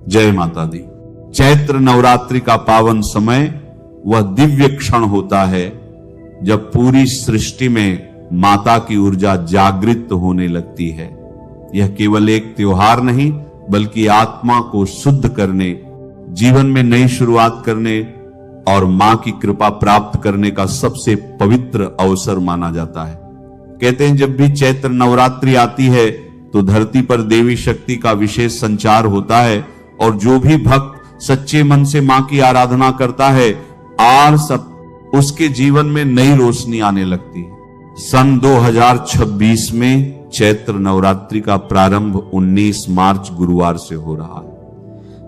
जय माता दी। चैत्र नवरात्रि का पावन समय वह दिव्य क्षण होता है जब पूरी सृष्टि में माता की ऊर्जा जागृत होने लगती है। यह केवल एक त्योहार नहीं बल्कि आत्मा को शुद्ध करने, जीवन में नई शुरुआत करने और मां की कृपा प्राप्त करने का सबसे पवित्र अवसर माना जाता है। कहते हैं जब भी चैत्र नवरात्रि आती है तो धरती पर देवी शक्ति का विशेष संचार होता है और जो भी भक्त सच्चे मन से मां की आराधना करता है उसके जीवन में नई रोशनी आने लगती है। सन 2026 में चैत्र नवरात्रि का प्रारंभ 19 मार्च गुरुवार से हो रहा है।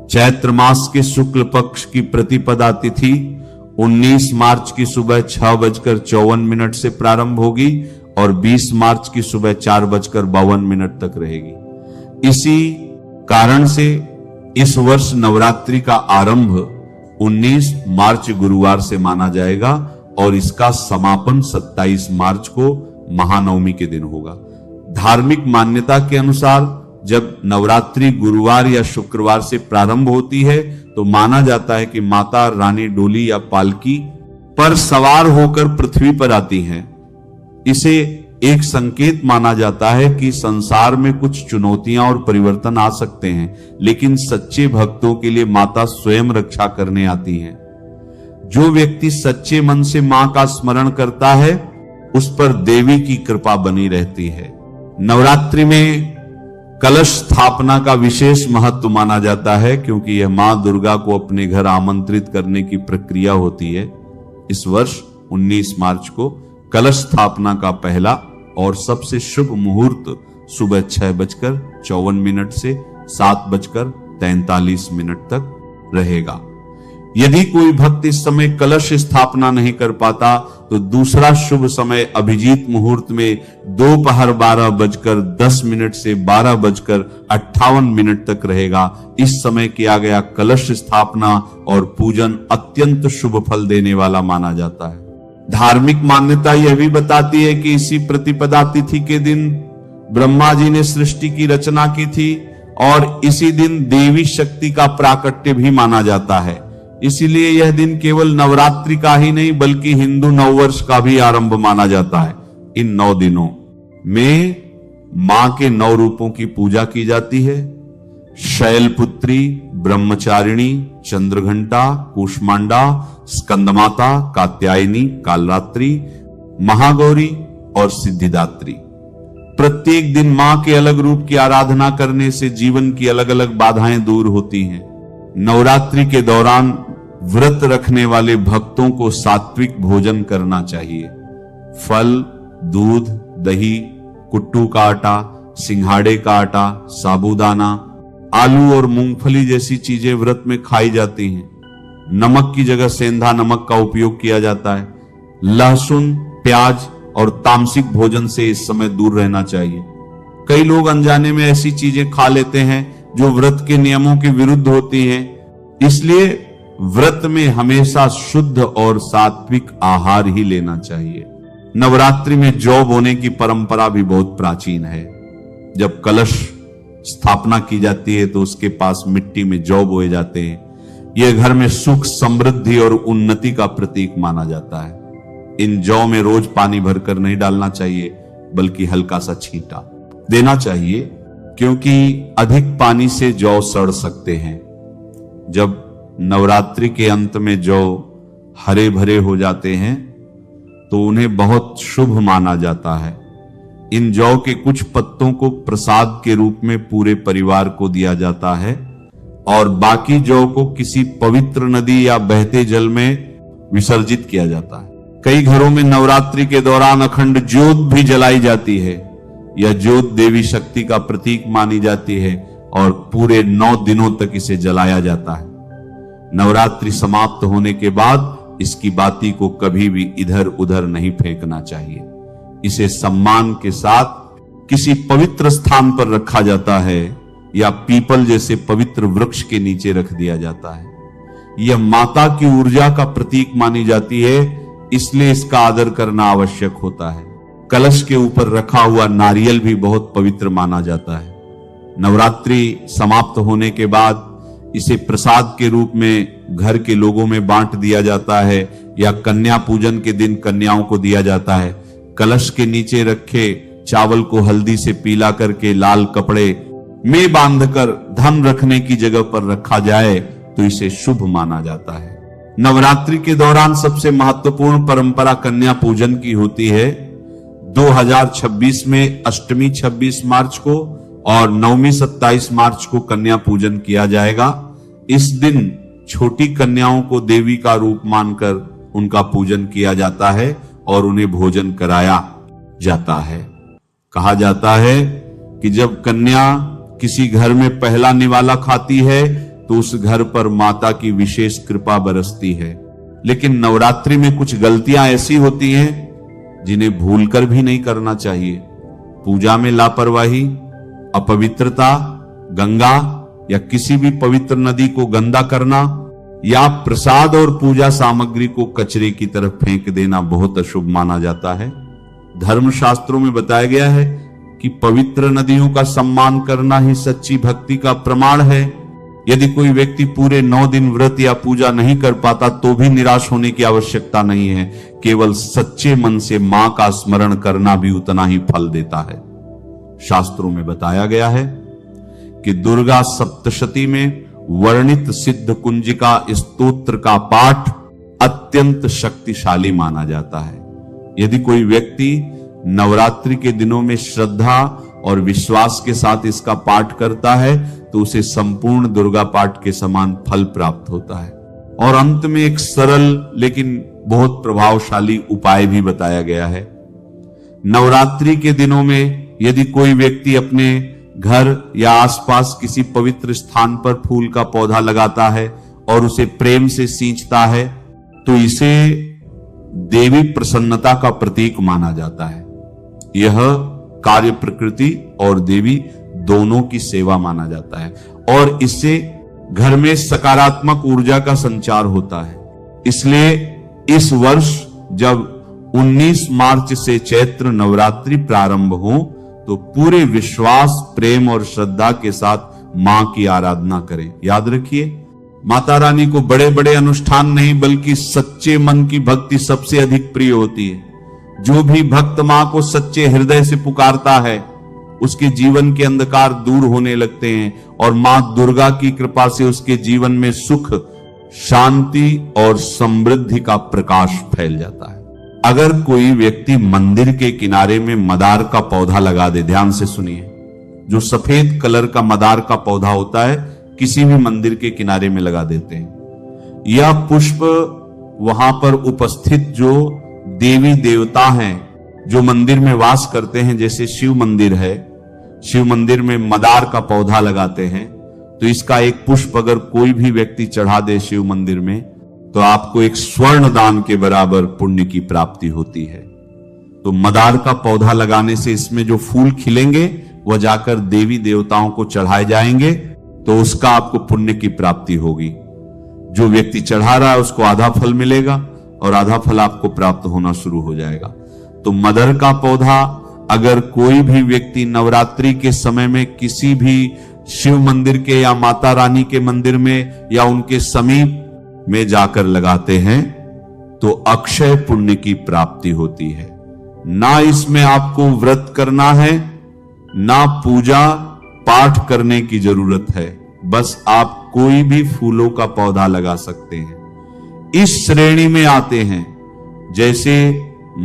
चैत्र मास के शुक्ल पक्ष की प्रतिपदा तिथि 19 मार्च की सुबह 6:54 से प्रारंभ होगी और 20 मार्च की सुबह 4:52 तक रहेगी। इसी कारण से इस वर्ष नवरात्रि का आरंभ 19 मार्च गुरुवार से माना जाएगा और इसका समापन 27 मार्च को महानवमी के दिन होगा। धार्मिक मान्यता के अनुसार जब नवरात्रि गुरुवार या शुक्रवार से प्रारंभ होती है तो माना जाता है कि माता रानी डोली या पालकी पर सवार होकर पृथ्वी पर आती हैं। इसे एक संकेत माना जाता है कि संसार में कुछ चुनौतियां और परिवर्तन आ सकते हैं, लेकिन सच्चे भक्तों के लिए माता स्वयं रक्षा करने आती हैं। जो व्यक्ति सच्चे मन से मां का स्मरण करता है उस पर देवी की कृपा बनी रहती है। नवरात्रि में कलश स्थापना का विशेष महत्व माना जाता है क्योंकि यह मां दुर्गा को अपने घर आमंत्रित करने की प्रक्रिया होती है। इस वर्ष 19 मार्च को कलश स्थापना का पहला और सबसे शुभ मुहूर्त सुबह 6:54 से 7:43 तक रहेगा। यदि कोई भक्त इस समय कलश स्थापना नहीं कर पाता तो दूसरा शुभ समय अभिजीत मुहूर्त में दोपहर 12:10 से 12:58 तक रहेगा। इस समय किया गया कलश स्थापना और पूजन अत्यंत शुभ फल देने वाला माना जाता है। धार्मिक मान्यता यह भी बताती है कि इसी प्रतिपदा तिथि के दिन ब्रह्मा जी ने सृष्टि की रचना की थी और इसी दिन देवी शक्ति का प्राकट्य भी माना जाता है। इसीलिए यह दिन केवल नवरात्रि का ही नहीं बल्कि हिंदू नववर्ष का भी आरंभ माना जाता है। इन 9 दिनों में मां के 9 रूपों की पूजा की जाती है। शैलपुत्री, ब्रह्मचारिणी, चंद्रघंटा, कूष्मांडा, स्कंदमाता, कात्यायनी, कालरात्रि, महागौरी और सिद्धिदात्री। प्रत्येक दिन मां के अलग रूप की आराधना करने से जीवन की अलग अलग बाधाएं दूर होती हैं। नवरात्रि के दौरान व्रत रखने वाले भक्तों को सात्विक भोजन करना चाहिए। फल, दूध, दही, कुट्टू का आटा, सिंघाड़े का आटा, साबूदाना, आलू और मूंगफली जैसी चीजें व्रत में खाई जाती हैं। नमक की जगह सेंधा नमक का उपयोग किया जाता है। लहसुन, प्याज और तामसिक भोजन से इस समय दूर रहना चाहिए। कई लोग अनजाने में ऐसी चीजें खा लेते हैं जो व्रत के नियमों के विरुद्ध होती हैं। इसलिए व्रत में हमेशा शुद्ध और सात्विक आहार ही लेना चाहिए। नवरात्रि में जौ बोने की परंपरा भी बहुत प्राचीन है। जब कलश स्थापना की जाती है तो उसके पास मिट्टी में जौ बोए जाते हैं। यह घर में सुख, समृद्धि और उन्नति का प्रतीक माना जाता है। इन जौ में रोज पानी भरकर नहीं डालना चाहिए बल्कि हल्का सा छींटा देना चाहिए क्योंकि अधिक पानी से जौ सड़ सकते हैं। जब नवरात्रि के अंत में जौ हरे भरे हो जाते हैं तो उन्हें बहुत शुभ माना जाता है। इन जौ के कुछ पत्तों को प्रसाद के रूप में पूरे परिवार को दिया जाता है और बाकी जौ को किसी पवित्र नदी या बहते जल में विसर्जित किया जाता है। कई घरों में नवरात्रि के दौरान अखंड ज्योत भी जलाई जाती है। यह ज्योत देवी शक्ति का प्रतीक मानी जाती है और पूरे 9 दिनों तक इसे जलाया जाता है। नवरात्रि समाप्त होने के बाद इसकी बाती को कभी भी इधर उधर नहीं फेंकना चाहिए। इसे सम्मान के साथ किसी पवित्र स्थान पर रखा जाता है या पीपल जैसे पवित्र वृक्ष के नीचे रख दिया जाता है। यह माता की ऊर्जा का प्रतीक मानी जाती है, इसलिए इसका आदर करना आवश्यक होता है। कलश के ऊपर रखा हुआ नारियल भी बहुत पवित्र माना जाता है। नवरात्रि समाप्त होने के बाद इसे प्रसाद के रूप में घर के लोगों में बांट दिया जाता है या कन्या पूजन के दिन कन्याओं को दिया जाता है। कलश के नीचे रखे चावल को हल्दी से पीला करके लाल कपड़े में बांधकर धन रखने की जगह पर रखा जाए तो इसे शुभ माना जाता है। नवरात्रि के दौरान सबसे महत्वपूर्ण परंपरा कन्या पूजन की होती है। 2026 में अष्टमी 26 मार्च को और नवमी 27 मार्च को कन्या पूजन किया जाएगा। इस दिन छोटी कन्याओं को देवी का रूप मानकर उनका पूजन किया जाता है और उन्हें भोजन कराया जाता है। कहा जाता है कि जब कन्या किसी घर में पहला निवाला खाती है तो उस घर पर माता की विशेष कृपा बरसती है। लेकिन नवरात्रि में कुछ गलतियां ऐसी होती हैं जिन्हें भूलकर भी नहीं करना चाहिए। पूजा में लापरवाही, अपवित्रता, गंगा या किसी भी पवित्र नदी को गंदा करना या प्रसाद और पूजा सामग्री को कचरे की तरफ फेंक देना बहुत अशुभ माना जाता है। धर्मशास्त्रों में बताया गया है कि पवित्र नदियों का सम्मान करना ही सच्ची भक्ति का प्रमाण है। यदि कोई व्यक्ति पूरे 9 दिन व्रत या पूजा नहीं कर पाता तो भी निराश होने की आवश्यकता नहीं है। केवल सच्चे मन से मां का स्मरण करना भी उतना ही फल देता है। शास्त्रों में बताया गया है कि दुर्गा सप्तशती में वर्णित सिद्ध कुंजिका स्तोत्र का पाठ अत्यंत शक्तिशाली माना जाता है। यदि कोई व्यक्ति नवरात्रि के दिनों में श्रद्धा और विश्वास के साथ इसका पाठ करता है तो उसे संपूर्ण दुर्गा पाठ के समान फल प्राप्त होता है। और अंत में एक सरल लेकिन बहुत प्रभावशाली उपाय भी बताया गया है। नवरात्रि के दिनों में यदि कोई व्यक्ति अपने घर या आसपास किसी पवित्र स्थान पर फूल का पौधा लगाता है और उसे प्रेम से सींचता है तो इसे देवी प्रसन्नता का प्रतीक माना जाता है। यह कार्य प्रकृति और देवी दोनों की सेवा माना जाता है और इससे घर में सकारात्मक ऊर्जा का संचार होता है। इसलिए इस वर्ष जब 19 मार्च से चैत्र नवरात्रि प्रारंभ हो तो पूरे विश्वास, प्रेम और श्रद्धा के साथ मां की आराधना करें। याद रखिए, माता रानी को बड़े बड़े अनुष्ठान नहीं बल्कि सच्चे मन की भक्ति सबसे अधिक प्रिय होती है। जो भी भक्त मां को सच्चे हृदय से पुकारता है उसके जीवन के अंधकार दूर होने लगते हैं और मां दुर्गा की कृपा से उसके जीवन में सुख, शांति और समृद्धि का प्रकाश फैल जाता है। अगर कोई व्यक्ति मंदिर के किनारे में मदार का पौधा लगा दे, ध्यान से सुनिए, जो सफेद कलर का मदार का पौधा होता है किसी भी मंदिर के किनारे में लगा देते हैं। यह पुष्प वहां पर उपस्थित जो देवी देवता हैं जो मंदिर में वास करते हैं, जैसे शिव मंदिर है, शिव मंदिर में मदार का पौधा लगाते हैं तो इसका एक पुष्प अगर कोई भी व्यक्ति चढ़ा दे शिव मंदिर में तो आपको एक स्वर्ण दान के बराबर पुण्य की प्राप्ति होती है। तो मदार का पौधा लगाने से इसमें जो फूल खिलेंगे वह जाकर देवी देवताओं को चढ़ाए जाएंगे तो उसका आपको पुण्य की प्राप्ति होगी। जो व्यक्ति चढ़ा रहा है उसको आधा फल मिलेगा और आधा फल आपको प्राप्त होना शुरू हो जाएगा। तो मदर का पौधा अगर कोई भी व्यक्ति नवरात्रि के समय में किसी भी शिव मंदिर के या माता रानी के मंदिर में या उनके समीप में जाकर लगाते हैं तो अक्षय पुण्य की प्राप्ति होती है। ना इसमें आपको व्रत करना है, ना पूजा पाठ करने की जरूरत है, बस आप कोई भी फूलों का पौधा लगा सकते हैं। इस श्रेणी में आते हैं जैसे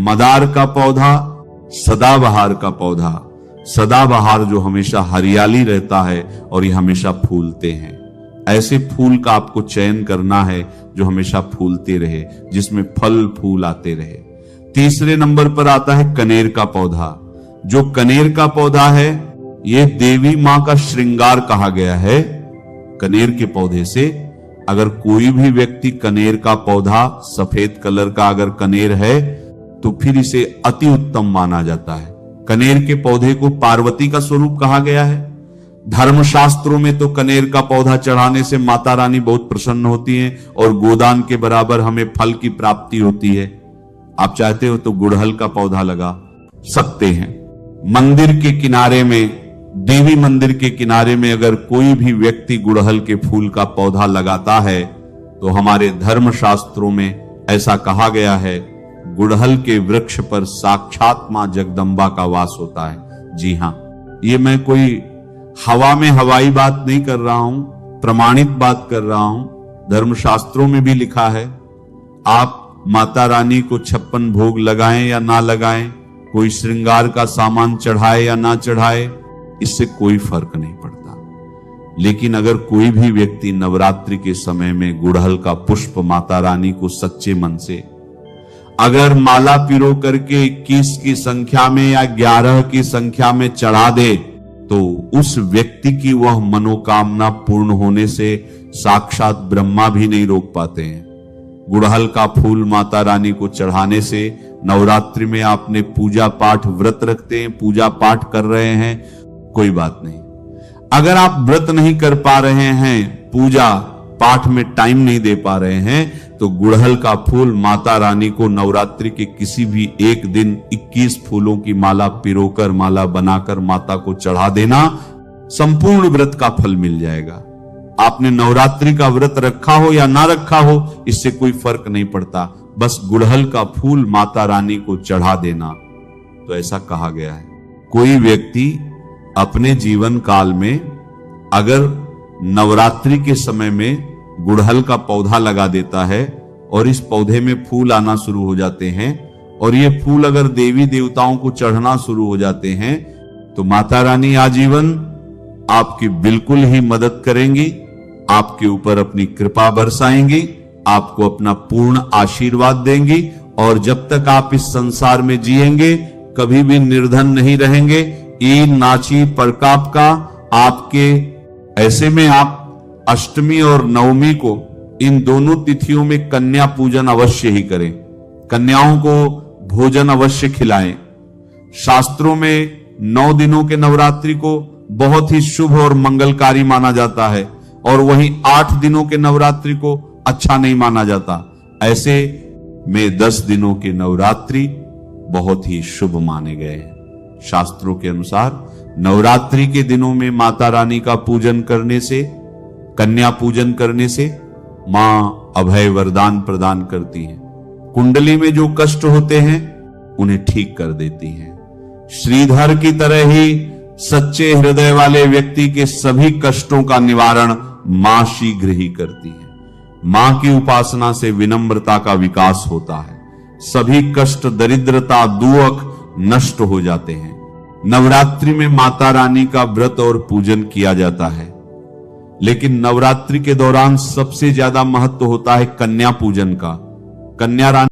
मदार का पौधा, सदाबहार का पौधा। सदाबहार जो हमेशा हरियाली रहता है और ये हमेशा फूलते हैं। ऐसे फूल का आपको चयन करना है जो हमेशा फूलते रहे, जिसमें फल फूल आते रहे। तीसरे नंबर पर आता है कनेर का पौधा। जो कनेर का पौधा है ये देवी मां का श्रृंगार कहा गया है। कनेर के पौधे से अगर कोई भी व्यक्ति कनेर का पौधा, सफेद कलर का अगर कनेर है तो फिर इसे अति उत्तम माना जाता है। कनेर के पौधे को पार्वती का स्वरूप कहा गया है। धर्मशास्त्रों में तो कनेर का पौधा चढ़ाने से माता रानी बहुत प्रसन्न होती हैं और गोदान के बराबर हमें फल की प्राप्ति होती है। आप चाहते हो तो गुड़हल का पौधा लगा सकते हैं। मंदिर के किनारे में देवी मंदिर के किनारे में अगर कोई भी व्यक्ति गुड़हल के फूल का पौधा लगाता है तो हमारे धर्म शास्त्रों में ऐसा कहा गया है, गुड़हल के वृक्ष पर साक्षात मां जगदम्बा का वास होता है। जी हां, ये मैं कोई हवा में हवाई बात नहीं कर रहा हूं, प्रमाणित बात कर रहा हूं। धर्मशास्त्रों में भी लिखा है, आप माता रानी को 56 भोग लगाएं या ना लगाएं, कोई श्रृंगार का सामान चढ़ाए या ना चढ़ाए, इससे कोई फर्क नहीं पड़ता। लेकिन अगर कोई भी व्यक्ति नवरात्रि के समय में गुड़हल का पुष्प माता रानी को सच्चे मन से अगर माला पिरो करके 21 की संख्या में या 11 की संख्या में चढ़ा दे तो उस व्यक्ति की वह मनोकामना पूर्ण होने से साक्षात ब्रह्मा भी नहीं रोक पाते हैं। गुड़हल का फूल माता रानी को चढ़ाने से, नवरात्रि में आपने पूजा पाठ व्रत रखते हैं, पूजा पाठ कर रहे हैं, कोई बात नहीं। अगर आप व्रत नहीं कर पा रहे हैं, पूजा पाठ में टाइम नहीं दे पा रहे हैं, तो गुड़हल का फूल माता रानी को नवरात्रि के किसी भी एक दिन 21 फूलों की माला पिरोकर, माला बनाकर माता को चढ़ा देना, संपूर्ण व्रत का फल मिल जाएगा। आपने नवरात्रि का व्रत रखा हो या ना रखा हो, इससे कोई फर्क नहीं पड़ता, बस गुड़हल का फूल माता रानी को चढ़ा देना। तो ऐसा कहा गया है। कोई व्यक्ति अपने जीवन काल में अगर नवरात्रि के समय में गुड़हल का पौधा लगा देता है और इस पौधे में फूल आना शुरू हो जाते हैं और ये फूल अगर देवी देवताओं को चढ़ना शुरू हो जाते हैं, तो माता रानी आजीवन आपकी बिल्कुल ही मदद करेंगी, आपके ऊपर अपनी कृपा बरसाएंगी, आपको अपना पूर्ण आशीर्वाद देंगी और जब तक आप इस संसार में जिएंगे कभी भी निर्धन नहीं रहेंगे। ये नाची प्रकाप का आपके, ऐसे में आप अष्टमी और नवमी को, इन दोनों तिथियों में कन्या पूजन अवश्य ही करें, कन्याओं को भोजन अवश्य खिलाएं। शास्त्रों में 9 दिनों के नवरात्रि को बहुत ही शुभ और मंगलकारी माना जाता है और वहीं 8 दिनों के नवरात्रि को अच्छा नहीं माना जाता। ऐसे में 10 दिनों के नवरात्रि बहुत ही शुभ माने गए हैं। शास्त्रों के अनुसार नवरात्रि के दिनों में माता रानी का पूजन करने से, कन्या पूजन करने से मां अभय वरदान प्रदान करती हैं। कुंडली में जो कष्ट होते हैं उन्हें ठीक कर देती हैं। श्रीधर की तरह ही सच्चे हृदय वाले व्यक्ति के सभी कष्टों का निवारण मां शीघ्र ही करती है। मां की उपासना से विनम्रता का विकास होता है, सभी कष्ट, दरिद्रता, दुख नष्ट हो जाते हैं। नवरात्रि में माता रानी का व्रत और पूजन किया जाता है, लेकिन नवरात्रि के दौरान सबसे ज्यादा महत्व होता है कन्या पूजन का। कन्या रानी